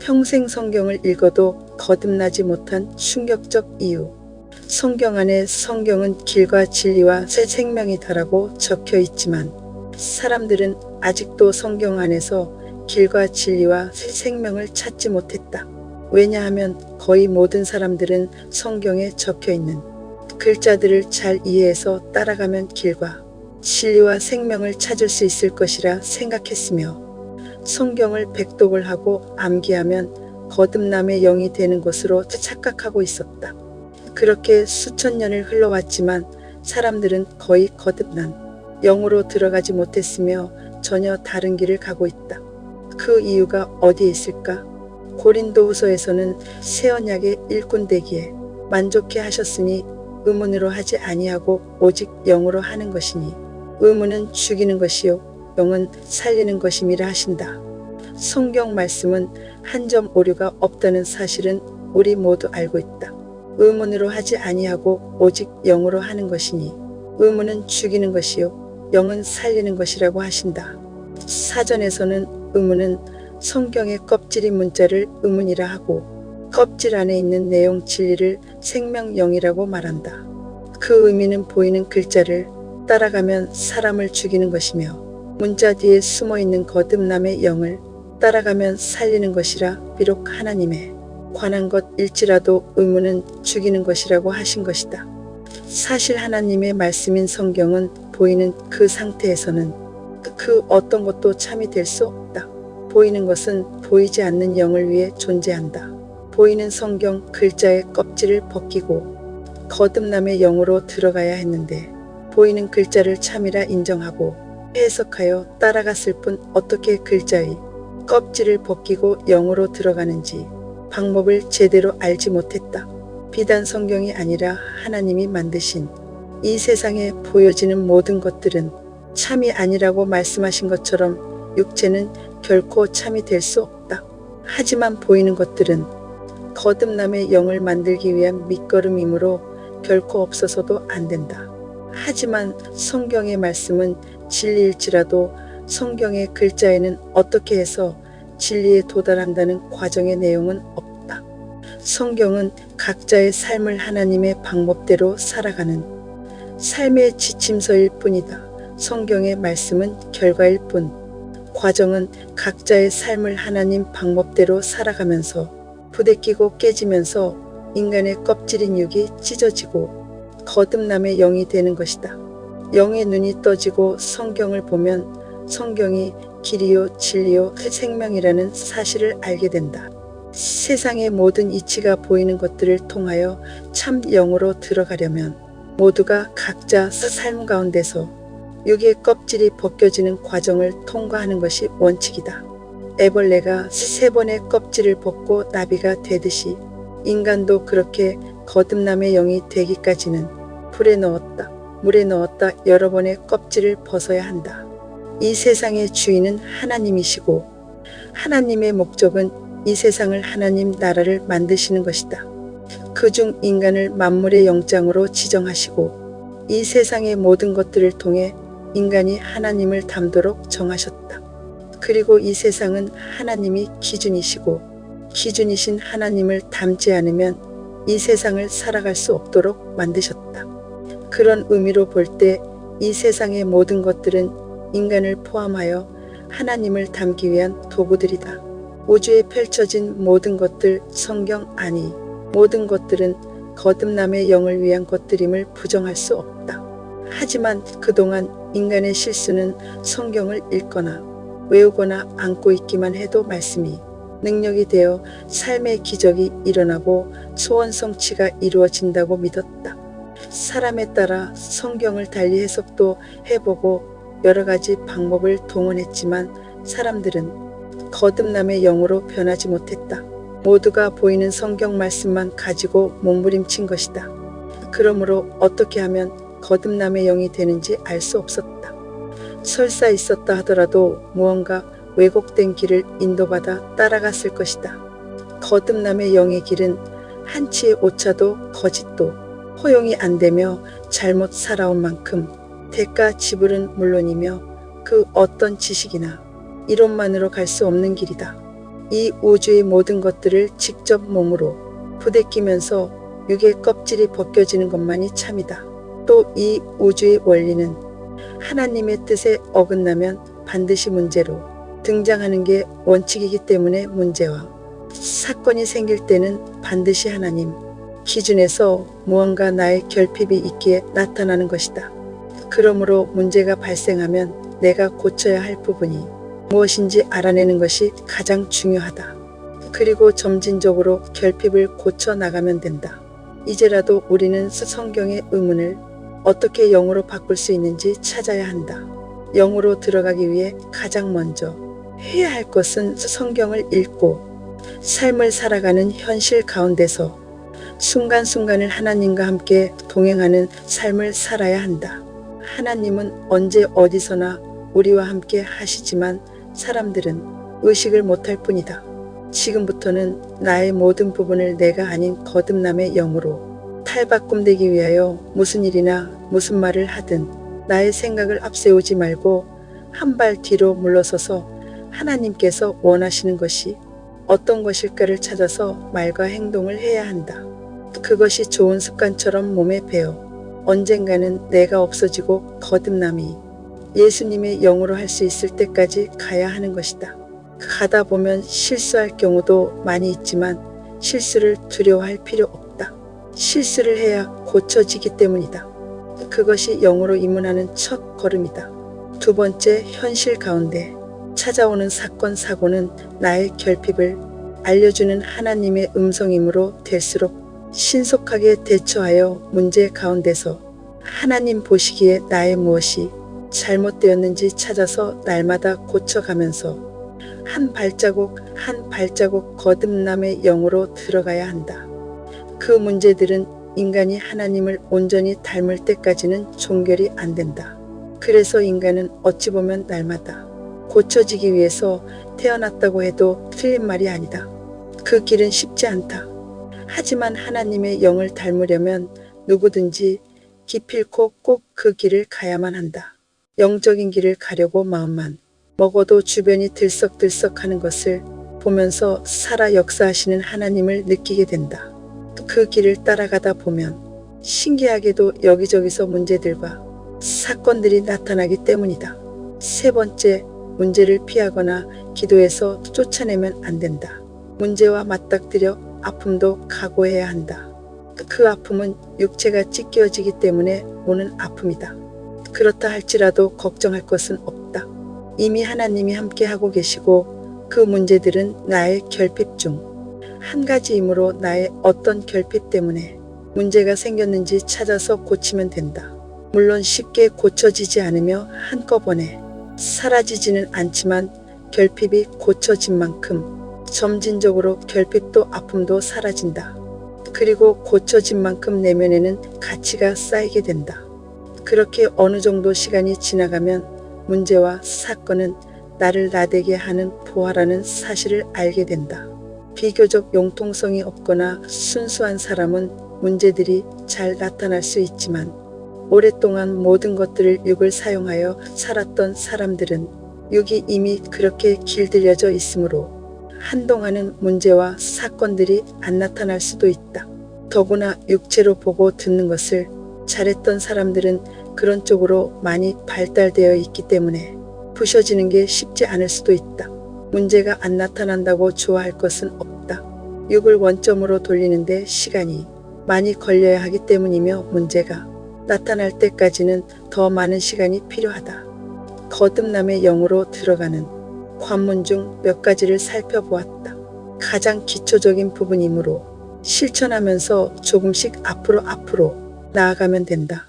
평생 성경을 읽어도 거듭나지 못한 충격적 이유. 성경 안에 성경은 길과 진리와 새 생명이다라고 적혀 있지만 사람들은 아직도 성경 안에서 길과 진리와 새 생명을 찾지 못했다. 왜냐하면 거의 모든 사람들은 성경에 적혀 있는 글자들을 잘 이해해서 따라가면 길과 진리와 생명을 찾을 수 있을 것이라 생각했으며 성경을 백독을 하고 암기하면 거듭남의 영이 되는 것으로 착각하고 있었다. 그렇게 수천 년을 흘러왔지만 사람들은 거의 거듭난 영으로 들어가지 못했으며 전혀 다른 길을 가고 있다. 그 이유가 어디에 있을까? 고린도후서에서는 새 언약의 일꾼 되기에 만족해 하셨으니 의문으로 하지 아니하고 오직 영으로 하는 것이니 의문은 죽이는 것이요 영은 살리는 것임이라 하신다. 성경 말씀은 한 점 오류가 없다는 사실은 우리 모두 알고 있다. 의문으로 하지 아니하고 오직 영으로 하는 것이니 의문은 죽이는 것이요 영은 살리는 것이라고 하신다. 사전에서는 의문은 성경의 껍질인 문자를 의문이라 하고 껍질 안에 있는 내용 진리를 생명영이라고 말한다. 그 의미는 보이는 글자를 따라가면 사람을 죽이는 것이며 문자 뒤에 숨어있는 거듭남의 영을 따라가면 살리는 것이라 비록 하나님에 관한 것일지라도 의문은 죽이는 것이라고 하신 것이다. 사실 하나님의 말씀인 성경은 보이는 그 상태에서는 그 어떤 것도 참이 될 수 없다. 보이는 것은 보이지 않는 영을 위해 존재한다. 보이는 성경 글자의 껍질을 벗기고 거듭남의 영으로 들어가야 했는데 보이는 글자를 참이라 인정하고 해석하여 따라갔을 뿐 어떻게 글자의 껍질을 벗기고 영으로 들어가는지 방법을 제대로 알지 못했다. 비단 성경이 아니라 하나님이 만드신 이 세상에 보여지는 모든 것들은 참이 아니라고 말씀하신 것처럼 육체는 결코 참이 될 수 없다. 하지만 보이는 것들은 거듭남의 영을 만들기 위한 밑거름이므로 결코 없어서도 안 된다. 하지만 성경의 말씀은 진리일지라도 성경의 글자에는 어떻게 해서 진리에 도달한다는 과정의 내용은 없다. 성경은 각자의 삶을 하나님의 방법대로 살아가는 삶의 지침서일 뿐이다. 성경의 말씀은 결과일 뿐, 과정은 각자의 삶을 하나님 방법대로 살아가면서 부대끼고 깨지면서 인간의 껍질인 육이 찢어지고 거듭남의 영이 되는 것이다. 영의 눈이 떠지고 성경을 보면 성경이 길이요 진리요 생명이라는 사실을 알게 된다. 세상의 모든 이치가 보이는 것들을 통하여 참 영으로 들어가려면 모두가 각자 삶 가운데서 육의 껍질이 벗겨지는 과정을 통과하는 것이 원칙이다. 애벌레가 3번의 껍질을 벗고 나비가 되듯이 인간도 그렇게 거듭남의 영이 되기까지는 불에 넣었다, 물에 넣었다 여러 번의 껍질을 벗어야 한다. 이 세상의 주인은 하나님이시고 하나님의 목적은 이 세상을 하나님 나라를 만드시는 것이다. 그중 인간을 만물의 영장으로 지정하시고 이 세상의 모든 것들을 통해 인간이 하나님을 닮도록 정하셨다. 그리고 이 세상은 하나님이 기준이시고 기준이신 하나님을 닮지 않으면 이 세상을 살아갈 수 없도록 만드셨다. 그런 의미로 볼 때 이 세상의 모든 것들은 인간을 포함하여 하나님을 닮기 위한 도구들이다. 우주에 펼쳐진 모든 것들 성경 아니 모든 것들은 거듭남의 영을 위한 것들임을 부정할 수 없다. 하지만 그동안 인간의 실수는 성경을 읽거나 외우거나 안고 있기만 해도 말씀이 능력이 되어 삶의 기적이 일어나고 소원 성취가 이루어진다고 믿었다. 사람에 따라 성경을 달리 해석도 해보고 여러 가지 방법을 동원했지만 사람들은 거듭남의 영으로 변하지 못했다. 모두가 보이는 성경 말씀만 가지고 몸부림친 것이다. 그러므로 어떻게 하면 거듭남의 영이 되는지 알 수 없었다. 설사 있었다 하더라도 무언가 왜곡된 길을 인도받아 따라갔을 것이다. 거듭남의 영의 길은 한치의 오차도 거짓도 허용이 안 되며 잘못 살아온 만큼 대가 지불은 물론이며 그 어떤 지식이나 이론만으로 갈 수 없는 길이다. 이 우주의 모든 것들을 직접 몸으로 부대끼면서 육의 껍질이 벗겨지는 것만이 참이다. 또 이 우주의 원리는 하나님의 뜻에 어긋나면 반드시 문제로 등장하는 게 원칙이기 때문에 문제와 사건이 생길 때는 반드시 하나님 기준에서 무언가 나의 결핍이 있기에 나타나는 것이다. 그러므로 문제가 발생하면 내가 고쳐야 할 부분이 무엇인지 알아내는 것이 가장 중요하다. 그리고 점진적으로 결핍을 고쳐 나가면 된다. 이제라도 우리는 성경의 의문을 어떻게 영으로 바꿀 수 있는지 찾아야 한다. 영으로 들어가기 위해 가장 먼저 해야 할 것은 성경을 읽고 삶을 살아가는 현실 가운데서 순간순간을 하나님과 함께 동행하는 삶을 살아야 한다. 하나님은 언제 어디서나 우리와 함께 하시지만 사람들은 의식을 못할 뿐이다. 지금부터는 나의 모든 부분을 내가 아닌 거듭남의 영으로 탈바꿈되기 위하여 무슨 일이나 무슨 말을 하든 나의 생각을 앞세우지 말고 한 발 뒤로 물러서서 하나님께서 원하시는 것이 어떤 것일까를 찾아서 말과 행동을 해야 한다. 그것이 좋은 습관처럼 몸에 배어 언젠가는 내가 없어지고 거듭남이 예수님의 영으로 할 수 있을 때까지 가야 하는 것이다. 가다 보면 실수할 경우도 많이 있지만 실수를 두려워할 필요 없다. 실수를 해야 고쳐지기 때문이다. 그것이 영으로 입문하는 첫 걸음이다. 두 번째, 현실 가운데 찾아오는 사건, 사고는 나의 결핍을 알려주는 하나님의 음성이므로 될수록 신속하게 대처하여 문제 가운데서 하나님 보시기에 나의 무엇이 잘못되었는지 찾아서 날마다 고쳐가면서 한 발자국 한 발자국 거듭남의 영으로 들어가야 한다. 그 문제들은 인간이 하나님을 온전히 닮을 때까지는 종결이 안 된다. 그래서 인간은 어찌 보면 날마다 고쳐지기 위해서 태어났다고 해도 틀린 말이 아니다. 그 길은 쉽지 않다. 하지만 하나님의 영을 닮으려면 누구든지 기필코 꼭 그 길을 가야만 한다. 영적인 길을 가려고 마음만 먹어도 주변이 들썩들썩하는 것을 보면서 살아 역사하시는 하나님을 느끼게 된다. 그 길을 따라가다 보면 신기하게도 여기저기서 문제들과 사건들이 나타나기 때문이다. 세 번째, 문제를 피하거나 기도해서 쫓아내면 안 된다. 문제와 맞닥뜨려 아픔도 각오해야 한다. 그 아픔은 육체가 찢겨지기 때문에 오는 아픔이다. 그렇다 할지라도 걱정할 것은 없다. 이미 하나님이 함께하고 계시고 그 문제들은 나의 결핍 중 한 가지이므로 나의 어떤 결핍 때문에 문제가 생겼는지 찾아서 고치면 된다. 물론 쉽게 고쳐지지 않으며 한꺼번에 사라지지는 않지만 결핍이 고쳐진 만큼 점진적으로 결핍도 아픔도 사라진다. 그리고 고쳐진 만큼 내면에는 가치가 쌓이게 된다. 그렇게 어느 정도 시간이 지나가면 문제와 사건은 나를 나대게 하는 보화라는 사실을 알게 된다. 비교적 융통성이 없거나 순수한 사람은 문제들이 잘 나타날 수 있지만 오랫동안 모든 것들을 육을 사용하여 살았던 사람들은 육이 이미 그렇게 길들여져 있으므로 한동안은 문제와 사건들이 안 나타날 수도 있다. 더구나 육체로 보고 듣는 것을 잘했던 사람들은 그런 쪽으로 많이 발달되어 있기 때문에 부셔지는 게 쉽지 않을 수도 있다. 문제가 안 나타난다고 좋아할 것은 없다. 육을 원점으로 돌리는데 시간이 많이 걸려야 하기 때문이며 문제가 나타날 때까지는 더 많은 시간이 필요하다. 거듭남의 영으로 들어가는 관문 중 몇 가지를 살펴보았다. 가장 기초적인 부분이므로 실천하면서 조금씩 앞으로 나아가면 된다.